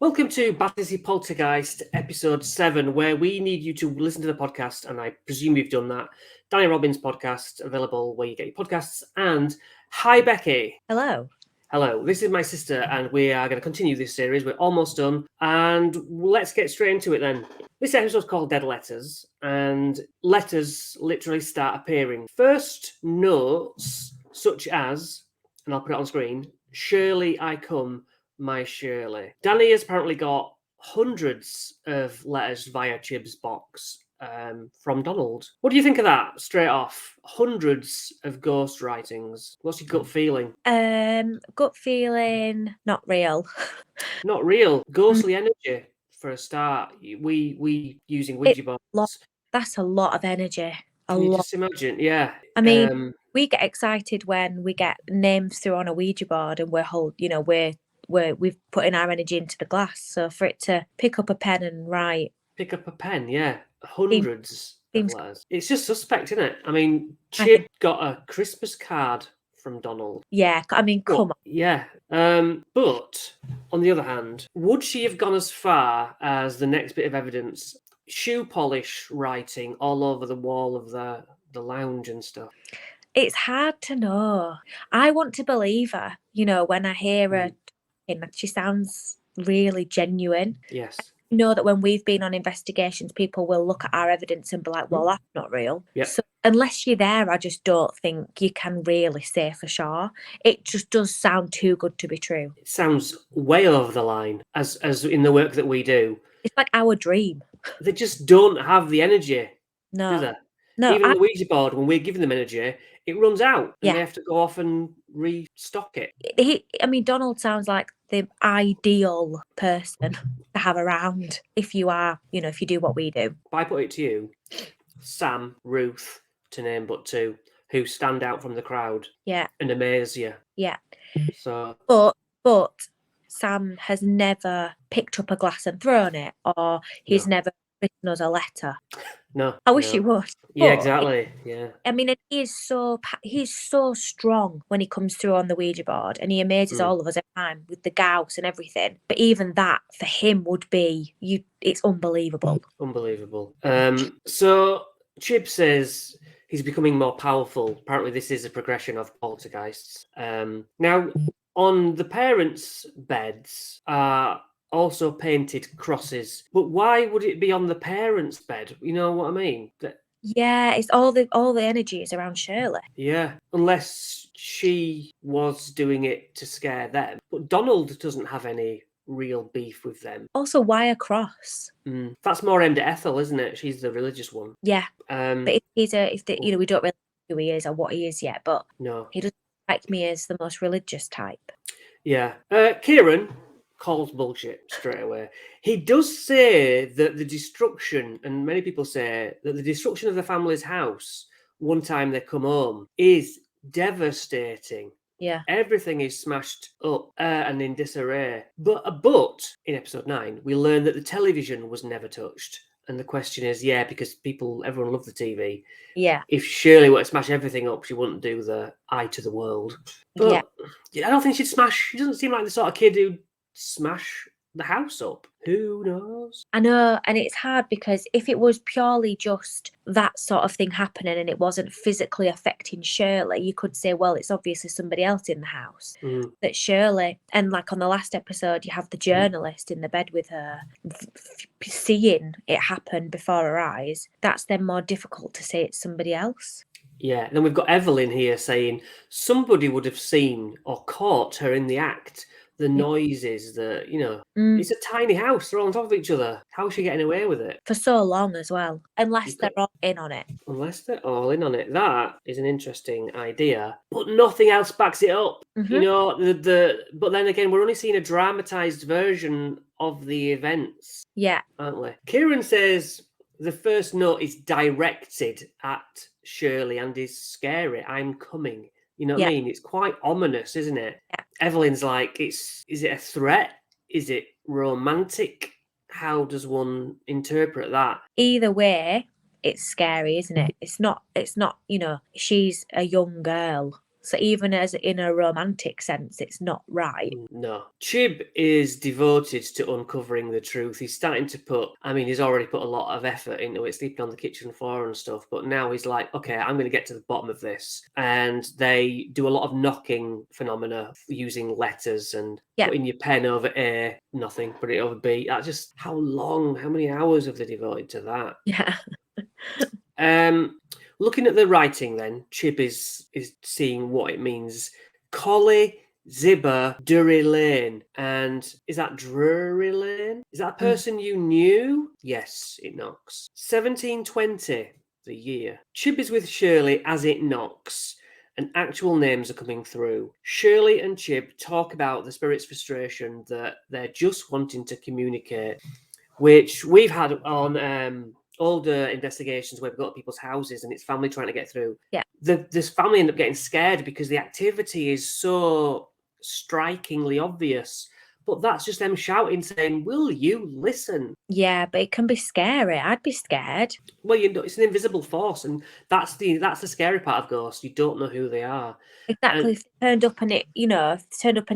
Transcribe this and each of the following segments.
Welcome to Battersea Poltergeist, episode 7, where we need you to listen to the podcast, and I presume you've done that. Danny Robbins' podcast, available where you get your podcasts. And hi, Becky. Hello. Hello, this is my sister, and we are going to continue this series. We're almost done, and let's get straight into it then. This episode's called Dead Letters, and letters literally start appearing. First notes, such as, and I'll put it on screen, Shirley, I come, my Shirley. Danny has apparently got hundreds of letters via Chib's box from Donald. What do you think of that straight off? Hundreds of ghost writings. What's your gut feeling? Gut feeling, not real. Not real. Ghostly energy for a start. We using Ouija boards. That's a lot of energy. Can you just imagine? Yeah. I mean, we get excited when we get names through on a Ouija board, and we've put in our energy into the glass. So for it to pick up a pen and write, yeah, hundreds of letters. It's just suspect, isn't it? I mean, Chib got a Christmas card from Donald. Yeah, I mean, come on. Yeah. But on the other hand, would she have gone as far as the next bit of evidence? Shoe polish writing all over the wall of the lounge and stuff. It's hard to know. I want to believe her, when I hear her talking, she sounds really genuine. Yes. I know that when we've been on investigations, people will look at our evidence and be like, well, that's not real. Yep. So unless you're there, I just don't think you can really say for sure. It just does sound too good to be true. It sounds way over the line, as in the work that we do. It's like our dream. They just don't have the energy, no. do they? No, even on the Ouija board, when we're giving them energy, it runs out, and they have to go off and restock it. Donald sounds like the ideal person to have around if you are, if you do what we do. I put it to you, Sam, Ruth, to name but two, who stand out from the crowd, and amaze you. Yeah. So, but Sam has never picked up a glass and thrown it, or he's never written us a letter. No, I wish he would. Yeah, exactly. Yeah. I mean, he's so strong when he comes through on the Ouija board, and he amazes all of us every time with the gauss and everything. But even that for him would be it's unbelievable. Unbelievable. So Chib says he's becoming more powerful. Apparently, this is a progression of poltergeists. Now, on the parents' beds are also painted crosses, but why would it be on the parents' bed? You know what I mean? Yeah, it's all the energy is around Shirley. Yeah, unless she was doing it to scare them. But Donald doesn't have any real beef with them. Also, why a cross? That's more aimed at Ethel, isn't it? She's the religious one. Yeah. But we don't really know who he is or what he is yet, but no, he doesn't strike me as the most religious type. Yeah. Kieran calls bullshit straight away. He does say that the destruction, and many people say that the destruction of the family's house one time they come home is devastating. Yeah. Everything is smashed up and in disarray. But in episode 9, we learn that the television was never touched. And the question is, because everyone loved the TV. Yeah. If Shirley were to smash everything up, she wouldn't do the eye to the world. But I don't think she'd smash. She doesn't seem like the sort of kid who'd smash the house up. Who knows? I know, and it's hard because if it was purely just that sort of thing happening and it wasn't physically affecting Shirley, you could say, well, it's obviously somebody else in the house. That Shirley, and like on the last episode, you have the journalist in the bed with her, seeing it happen before her eyes. That's then more difficult to say it's somebody else. Yeah, then we've got Evelyn here saying somebody would have seen or caught her in the act. The noises, it's a tiny house. They're all on top of each other. How is she getting away with it? For so long as well. Unless they're all in on it. Unless they're all in on it. That is an interesting idea. But nothing else backs it up. But then again, we're only seeing a dramatised version of the events. Yeah. Aren't we? Kieran says the first note is directed at Shirley and is scary. I'm coming. You know what I mean? It's quite ominous, isn't it? Yeah. Evelyn's like, is it a threat? Is it romantic? How does one interpret that? Either way, it's scary, isn't it? It's not, she's a young girl. So even as in a romantic sense, it's not right. No. Chib is devoted to uncovering the truth. He's starting to he's already put a lot of effort into it, sleeping on the kitchen floor and stuff, but now he's like, okay, I'm going to get to the bottom of this. And they do a lot of knocking phenomena using letters and putting your pen over A, nothing, put it over B. That's just how many hours have they devoted to that? Yeah. Looking at the writing then, Chib is seeing what it means. Collie Zibber Drury Lane. And is that Drury Lane? Is that a person you knew? Yes, it knocks. 1720, the year. Chib is with Shirley as it knocks, and actual names are coming through. Shirley and Chib talk about the spirit's frustration that they're just wanting to communicate, which we've had on older investigations where we've got people's houses and it's family trying to get through. Yeah. This family end up getting scared because the activity is so strikingly obvious. But that's just them shouting, saying, "Will you listen?" Yeah, but it can be scary. I'd be scared. Well, it's an invisible force, and that's the scary part of ghosts. You don't know who they are. Exactly. If they turned up and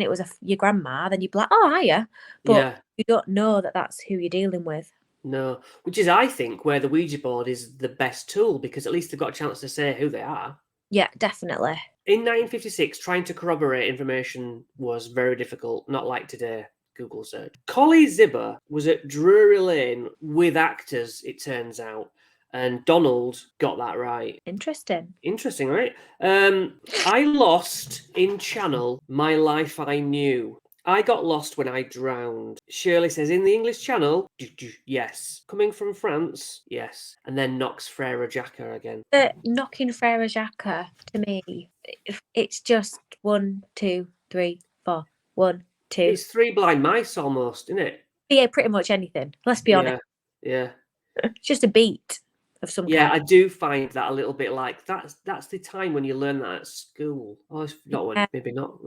it was your grandma, then you'd be like, "Oh, hiya," but you don't know that that's who you're dealing with. No, which is, I think, where the Ouija board is the best tool, because at least they've got a chance to say who they are. Yeah, definitely. In 1956, trying to corroborate information was very difficult, not like today. Google search. Collie Zibber was at Drury Lane with actors, it turns out, and Donald got that right. Interesting. Interesting, right? I lost in Channel My Life I Knew. I got lost when I drowned. Shirley says, in the English Channel, yes. Coming from France, yes. And then knocks Frere Jacques again. The knocking Frere Jacques, to me, it's just 1, 2, 3, 4. 1, 2. It's Three Blind Mice almost, isn't it? Yeah, pretty much anything. Let's be honest. Yeah. It's just a beat of some kind. Yeah, I do find that a little bit like that's the time when you learn that at school. Oh, it's not one, maybe not.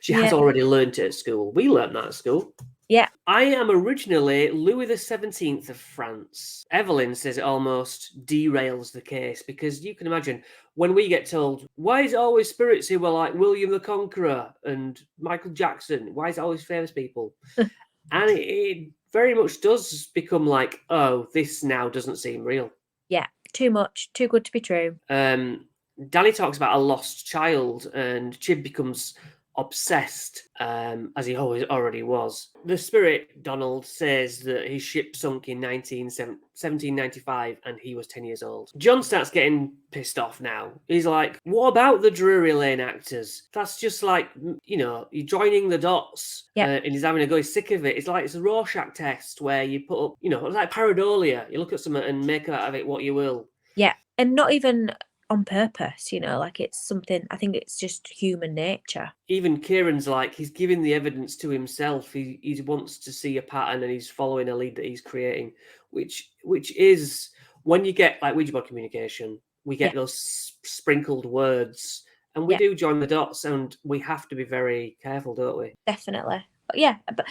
She has already learned it at school. We learned that at school. Yeah. I am originally Louis XVII of France. Evelyn says it almost derails the case, because you can imagine when we get told, why is it always spirits who were like William the Conqueror and Michael Jackson? Why is it always famous people? And it very much does become like, oh, this now doesn't seem real. Yeah, too much, too good to be true. Danny talks about a lost child, and Chib becomes obsessed, as he already was. The spirit, Donald, says that his ship sunk in 1795 and he was 10 years old. John starts getting pissed off now. He's like, what about the Drury Lane actors? That's just like, you're joining the dots. And he's having a go. He's sick of it. It's like it's a Rorschach test where you put up, it's like pareidolia. You look at something and make out of it what you will. Yeah, and not even on purpose, like it's something, I think it's just human nature. Even Kieran's like, he's giving the evidence to himself. He wants to see a pattern and he's following a lead that he's creating, which is, when you get like Ouija board communication, we get those sprinkled words, and we do join the dots, and we have to be very careful, don't we? Definitely. But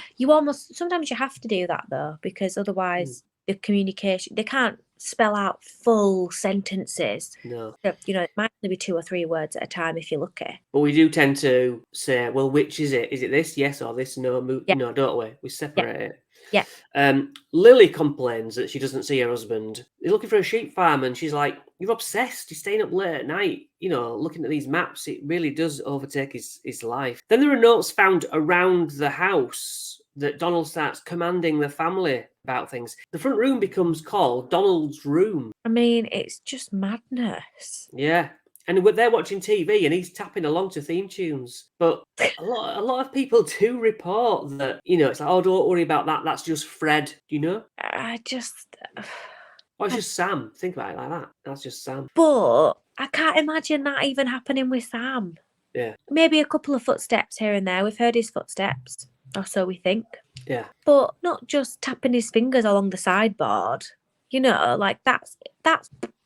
sometimes you have to do that though, because otherwise the communication, they can't spell out full sentences. No. So, it might only be 2 or 3 words at a time if you're lucky. But we do tend to say, well, which is it? Is it this? Yes, or this? No, no, don't we? We separate it. Yeah. Lily complains that she doesn't see her husband. He's looking for a sheep farm, and she's like, you're obsessed. You're staying up late at night, looking at these maps. It really does overtake his life. Then there are notes found around the house that Donald starts commanding the family about things. The front room becomes called Donald's room. I mean, it's just madness. Yeah. And they're watching TV and he's tapping along to theme tunes. But a lot of people do report that, it's like, oh, don't worry about that. That's just Fred, I just... Or it's just Sam. Think about it like that. That's just Sam. But I can't imagine that even happening with Sam. Yeah. Maybe a couple of footsteps here and there. We've heard his footsteps, or so we think. Yeah. But not just tapping his fingers along the sideboard. Like that's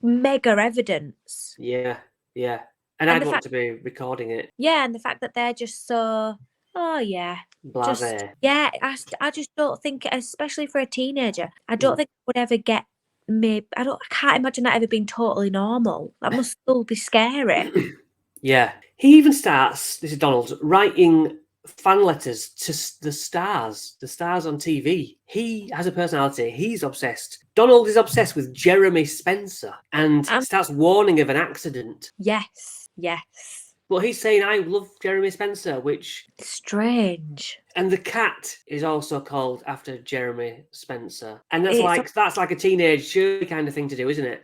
mega evidence. Yeah. Yeah. And I'd want to be recording it. Yeah, and the fact that they're just so, blasé. I just don't think, especially for a teenager, I don't think it would ever get me. I can't imagine that ever being totally normal. That must still be scary. Yeah. He even starts, this is Donald, writing fan letters to the stars on TV. He has a personality. He's obsessed. Donald is obsessed with Jeremy Spencer and starts warning of an accident. Yes. But he's saying, I love Jeremy Spencer, which... Strange. And the cat is also called after Jeremy Spencer. And that's like a teenage Shirley kind of thing to do, isn't it?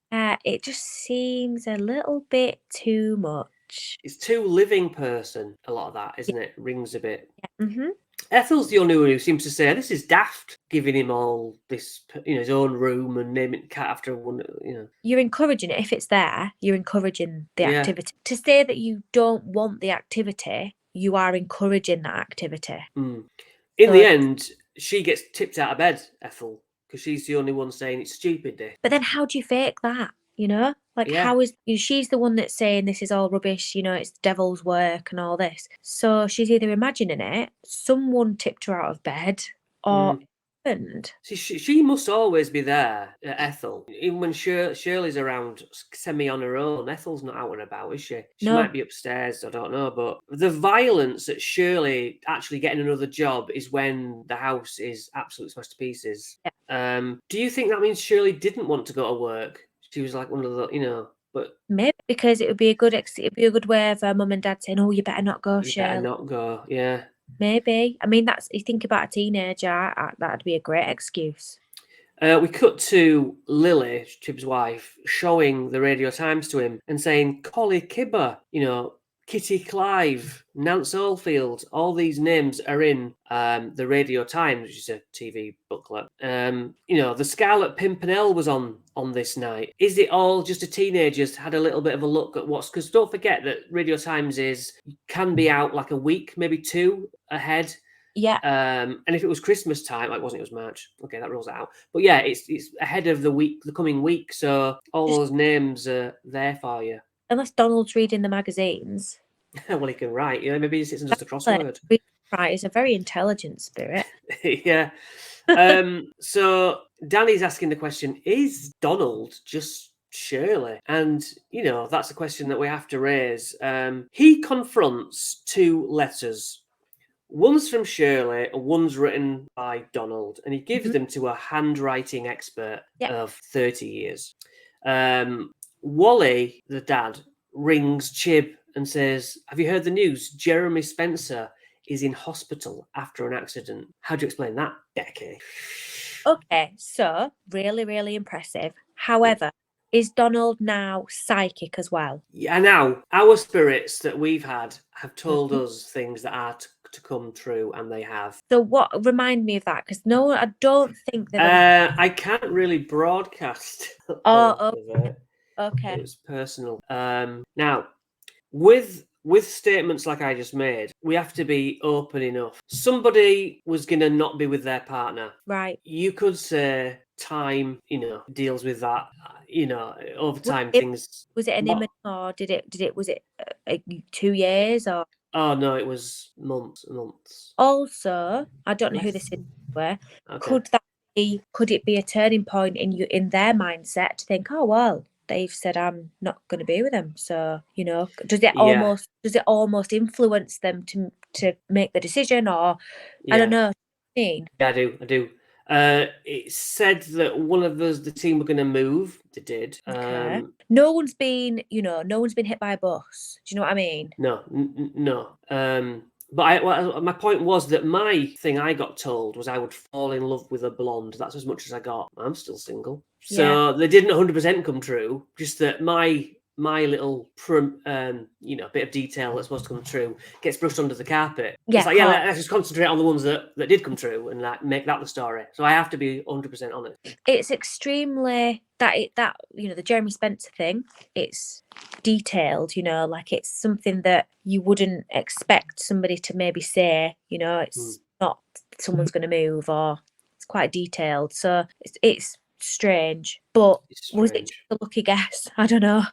Yeah, it just seems a little bit too much. It's too living person, a lot of that, isn't it? Rings a bit. Yeah. Mm-hmm. Ethel's the only one who seems to say, this is daft, giving him all this, his own room and naming the cat after one, You're encouraging it. If it's there, you're encouraging the activity. To say that you don't want the activity, you are encouraging that activity. In the end, she gets tipped out of bed, Ethel, because she's the only one saying it's stupid, this. But then how do you fake that, how is... she's the one that's saying this is all rubbish, it's the devil's work and all this. So she's either imagining it, someone tipped her out of bed, or happened. See, she must always be there, Ethel. Even when Shirley's around semi on her own, Ethel's not out and about, is she? She might be upstairs, I don't know. But the violence at Shirley actually getting another job is when the house is absolutely smashed to pieces. Yeah. Do you think that means Shirley didn't want to go to work? She was like one of the, but maybe because it would be a good way of her mum and dad saying, "Oh, you better not go, Shirley. Better not go." Yeah. Maybe. I mean, you think about a teenager, that'd be a great excuse. We cut to Lily, Chib's wife, showing the Radio Times to him and saying, Collie Kibber, Kitty Clive, Nance Oldfield, all these names are in the Radio Times, which is a TV booklet. The Scarlet Pimpernel was on this night. Is it all just a teenagers had a little bit of a look at what's... Because don't forget that Radio Times can be out like a week, maybe two ahead. Yeah. And if it was Christmas time, it was March. Okay, that rules it out. But yeah, it's ahead of the coming week. So all those names are there for you. Unless Donald's reading the magazines. Well, he can write. Maybe he sits and does a crossword. Right, he's a very intelligent spirit. Yeah. So Danny's asking the question, is Donald just Shirley? And, that's a question that we have to raise. He confronts two letters. One's from Shirley and one's written by Donald, and he gives them to a handwriting expert of 30 years. Wally, the dad, rings Chib and says, have you heard the news? Jeremy Spencer is in hospital after an accident. How do you explain that, Becky? Okay, so really, really impressive. However, is Donald now psychic as well? Yeah, now our spirits that we've had have told us things that are to come true, and they have. So what, remind me of that, because no, I don't think that I can't really broadcast. Okay. It's personal. Now, with statements like I just made, we have to be open enough. Somebody was going to not be with their partner. Right. You could say time, deals with that. Over time, things. Was it an image, or was it 2 years, or? Oh no, it was months. Also, I don't know who this is. Where could it be a turning point in their mindset to think, oh well, they've said I'm not going to be with them, so does it almost influence them to make the decision, or I don't know. Yeah, I do. It said that one of us, the team, were going to move. They did. Okay. No one's been hit by a bus. Do you know what I mean? No. But my point was that my thing I got told was I would fall in love with a blonde. That's as much as I got. I'm still single. So they didn't 100% come true. Just that my little bit of detail that's supposed to come true gets brushed under the carpet. Yeah, it's like, let's just concentrate on the ones that did come true and make that the story. So I have to be 100% honest. It's extremely the Jeremy Spencer thing, it's detailed, like it's something that you wouldn't expect somebody to maybe say, it's not someone's going to move, or it's quite detailed. So it's strange, but was it just a lucky guess? I don't know.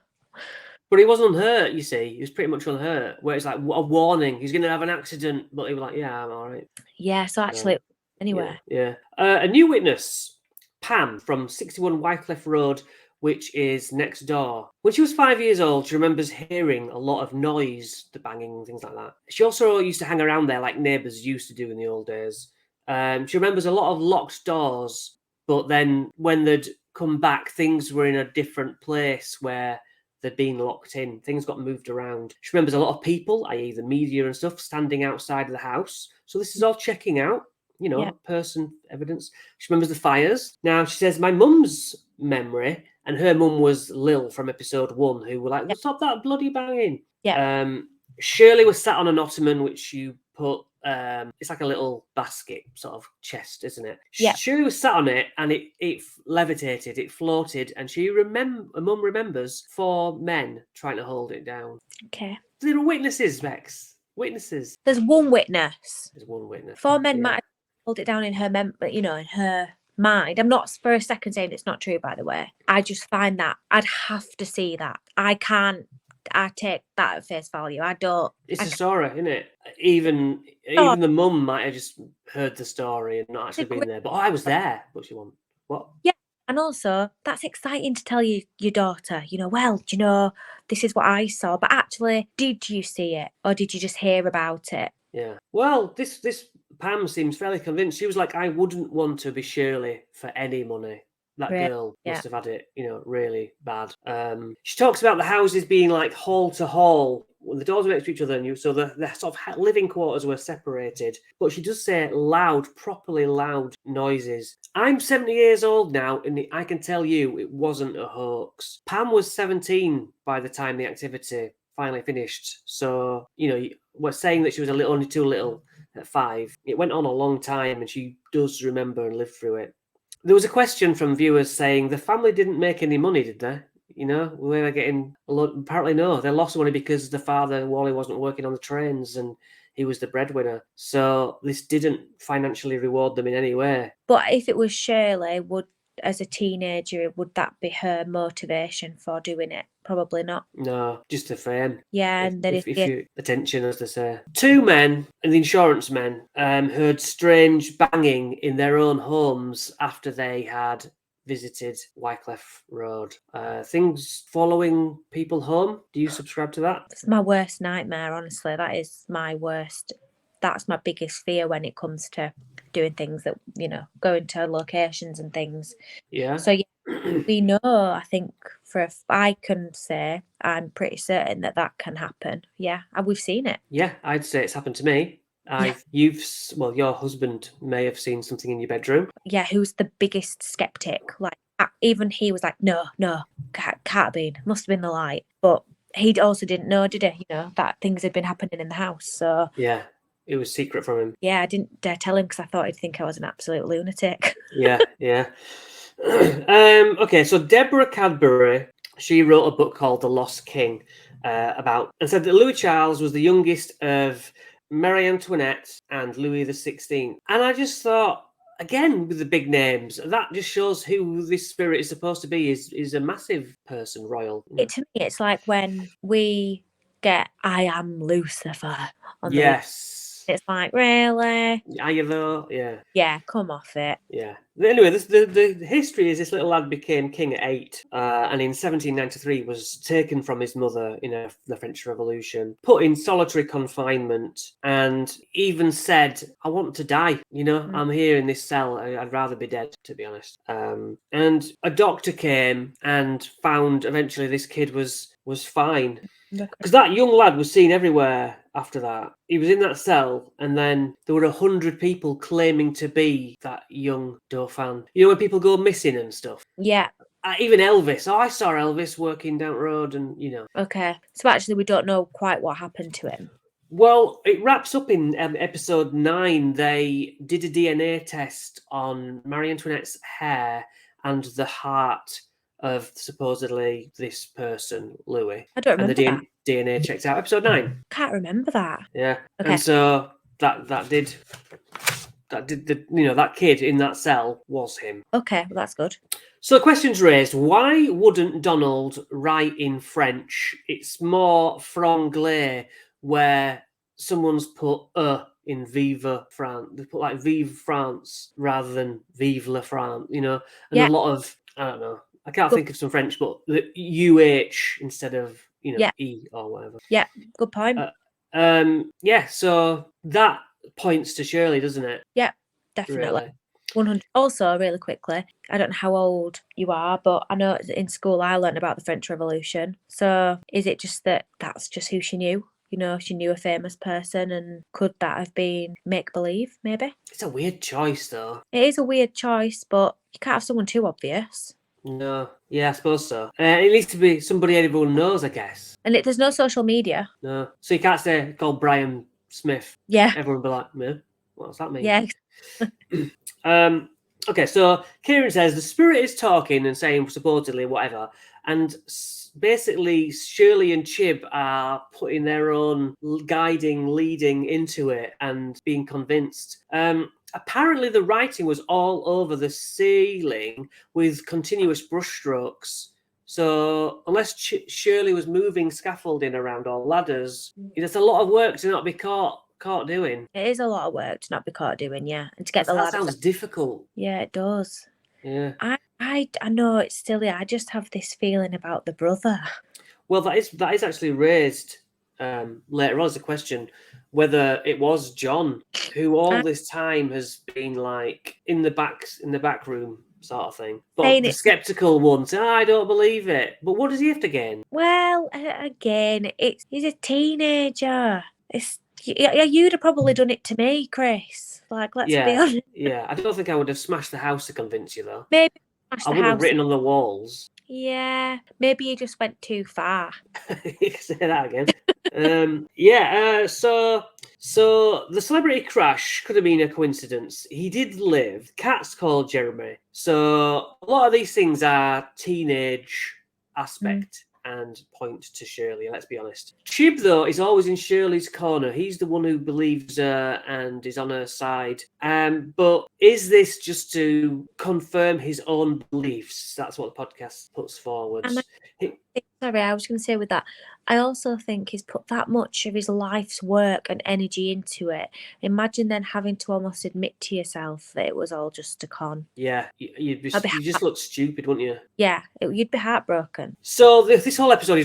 But he wasn't unhurt, you see. He was pretty much unhurt, where it's like a warning. He's going to have an accident, but he was like, yeah, I'm all right. Yeah, so actually, anyway. Yeah. A new witness, Pam, from 61 Wycliffe Road, which is next door. When she was 5 years old, she remembers hearing a lot of noise, the banging, things like that. She also used to hang around there like neighbours used to do in the old days. She remembers a lot of locked doors, but then when they'd come back, things were in a different place where they'd been locked in. Things got moved around. She remembers a lot of people, i.e. the media and stuff, standing outside of the house. So this is all checking out, person evidence. She remembers the fires. Now, she says, my mum's memory, and her mum was Lil from episode 1, who were like, well, stop that bloody banging. Yeah. Shirley was sat on an ottoman, which you put, it's like a little basket sort of chest, isn't it? Yeah. Shirley was sat on it, and it levitated, it floated, and mum remembers 4 men trying to hold it down. Okay. There were witnesses, Bex. Witnesses. There's one witness. There's one witness. 4 men might have held it down in her in her mind. I'm not for a second saying it's not true, by the way. I just find that I'd have to see that. I take that at face value. I don't. It's a story, isn't it? Even the mum might have just heard the story and not actually been there. But I was there. What she want? What? Yeah. And also, that's exciting to tell your daughter, well, this is what I saw. But actually, did you see it? Or did you just hear about it? Yeah. Well, this Pam seems fairly convinced. She was like, I wouldn't want to be Shirley for any money. That girl must have had it, really bad. She talks about the houses being like hall to hall. When the doors were next to each other, so the sort of living quarters were separated. But she does say properly loud noises. I'm 70 years old now, and I can tell you it wasn't a hoax. Pam was 17 by the time the activity finally finished. So, we're saying that she was only too little at 5. It went on a long time, and she does remember and live through it. There was a question from viewers saying the family didn't make any money, did they? Were they getting a lot? Apparently, no. They lost money because the father, Wally, wasn't working on the trains and he was the breadwinner. So this didn't financially reward them in any way. But if it was Shirley, as a teenager, would that be her motivation for doing it? Probably not. No, just the fame. Yeah, and then if you attention, as they say. 2 men, and the insurance men, heard strange banging in their own homes after they had visited Wycliffe Road. Things following people home. Do you subscribe to that? It's my worst nightmare, honestly. That is my worst. That's my biggest fear when it comes to doing things that, going to locations and things. Yeah. So, we know, I think, I can say I'm pretty certain that can happen. Yeah, we've seen it. Yeah, I'd say it's happened to me. Your husband may have seen something in your bedroom. Yeah, who's the biggest skeptic? Like, even he was like, no, can't have been. Must have been the light. But he also didn't know, did he? That things had been happening in the house. So yeah, it was secret from him. Yeah, I didn't dare tell him because I thought he'd think I was an absolute lunatic. Yeah. Okay, so Deborah Cadbury, she wrote a book called The Lost King and said that Louis Charles was the youngest of Marie Antoinette and Louis XVI. And I just thought, again, with the big names, that just shows who this spirit is supposed to be, is a massive person, royal. To me, it's like when we get I am Lucifer on it's like, really? Are you though? Yeah. Yeah, come off it. Yeah. Anyway, the history is this little lad became king at 8, and in 1793 was taken from his mother in the French Revolution, put in solitary confinement, and even said, I want to die. I'm here in this cell. I'd rather be dead, to be honest. And a doctor came and found eventually this kid was fine. Because that young lad was seen everywhere after that. He was in that cell, and then there were 100 people claiming to be that young Dauphin. When people go missing and stuff. Yeah. Even Elvis. I saw Elvis working down the road, and Okay. So actually, we don't know quite what happened to him. Well, it wraps up in episode 9. They did a DNA test on Marie Antoinette's hair and the heart of supposedly this person, Louis. I don't remember and the DNA checked out. Episode 9. Can't remember that. Yeah. Okay. And so that did that kid in that cell was him. Okay, well, that's good. So the question's raised, why wouldn't Donald write in French? It's more franglais, where someone's put in Vive France. They put like Vive France rather than Vive la France, and a lot of, I don't know, I can't think of some French, but the UH instead of, E or whatever. Yeah, good point. So that points to Shirley, doesn't it? Yeah, definitely. Really? 100. Also, really quickly, I don't know how old you are, but I know in school I learned about the French Revolution. So is it just that's just who she knew? She knew a famous person, and could that have been make-believe, maybe? It's a weird choice, though. It is a weird choice, but you can't have someone too obvious. No. Yeah, I suppose so. It needs to be somebody everyone knows, I guess. And there's no social media. No. So you can't say called Brian Smith. Yeah. Everyone will be like, "Meh, what does that mean?" Yeah. Okay, so Kieran says the spirit is talking and saying supposedly whatever, and basically Shirley and Chib are putting their own leading into it and being convinced. Apparently the writing was all over the ceiling with continuous brushstrokes. So unless Shirley was moving scaffolding around or ladders, it's a lot of work to not be caught doing. It is a lot of work to not be caught doing, yeah. And to get the that ladders. Sounds difficult. Yeah, it does. Yeah. I know it's silly. I just have this feeling about the brother. Well, that is actually raised later on as a question whether it was John who all this time has been like in the back room sort of thing. But the skeptical one said, I don't believe it. But what does he have to gain? Well, again, he's a teenager. You'd have probably done it to me, Chris. Like, let's be honest. Yeah, I don't think I would have smashed the house to convince you, though. Maybe I would have written on the walls. Yeah, maybe you just went too far. You can say that again. So the celebrity crash could have been a coincidence. He did live. Cat's called Jeremy. So a lot of these things are teenage aspect and point to Shirley, let's be honest. Chib, though, is always in Shirley's corner. He's the one who believes her and is on her side. But is this just to confirm his own beliefs? That's what the podcast puts forward. Sorry, I was going to say with that, I also think he's put that much of his life's work and energy into it. Imagine then having to almost admit to yourself that it was all just a con. Yeah, you just look stupid, wouldn't you? Yeah, you'd be heartbroken. So this whole episode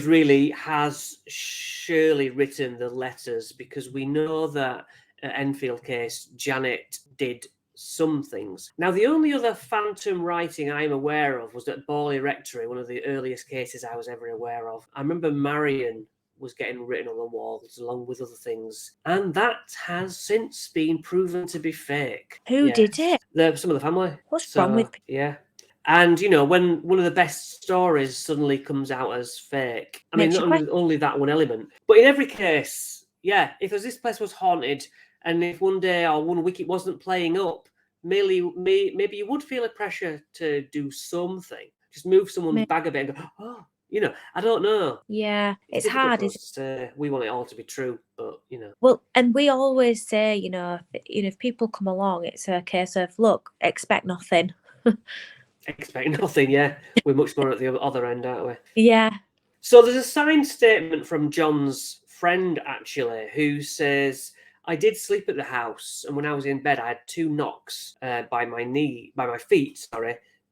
has Shirley written the letters, because we know that at Enfield case, Janet did some things. Now, the only other phantom writing I'm aware of was at Borley Rectory, one of the earliest cases I was ever aware of. I remember Marion was getting written on the walls along with other things, and that has since been proven to be fake. Who did it? Some of the family. What's wrong with people? Yeah. And, when one of the best stories suddenly comes out as fake, I mean, not only that one element, but in every case, if this place was haunted, and if one day or one week it wasn't playing up, maybe you would feel a pressure to do something. Just move someone's bag a bit and go, oh, I don't know. Yeah, it's hard. We want it all to be true, but, Well, and we always say, if people come along, it's a case of, look, expect nothing. Expect nothing, yeah. We're much more at the other end, aren't we? Yeah. So there's a signed statement from John's friend, actually, who says, I did sleep at the house, and when I was in bed, I had 2 knocks by my feet,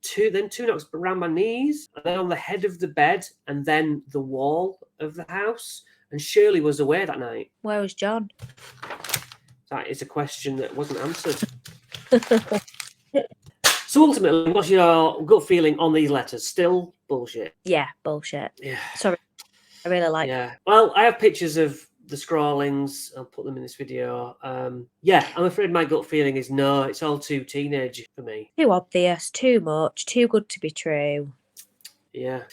two knocks around my knees, and then on the head of the bed, and then the wall of the house. And Shirley was away that night. Where was John? That is a question that wasn't answered. So ultimately, what's your gut feeling on these letters? Still bullshit? Yeah, bullshit. Yeah. Sorry, I really like. Yeah. Well, I have pictures of the scrawlings. I'll put them in this video. I'm afraid my gut feeling is no. It's all too teenage for me. Too obvious. Too much. Too good to be true. Yeah.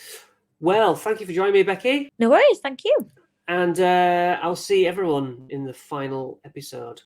Well, thank you for joining me, Becky. No worries. Thank you. And I'll see everyone in the final episode.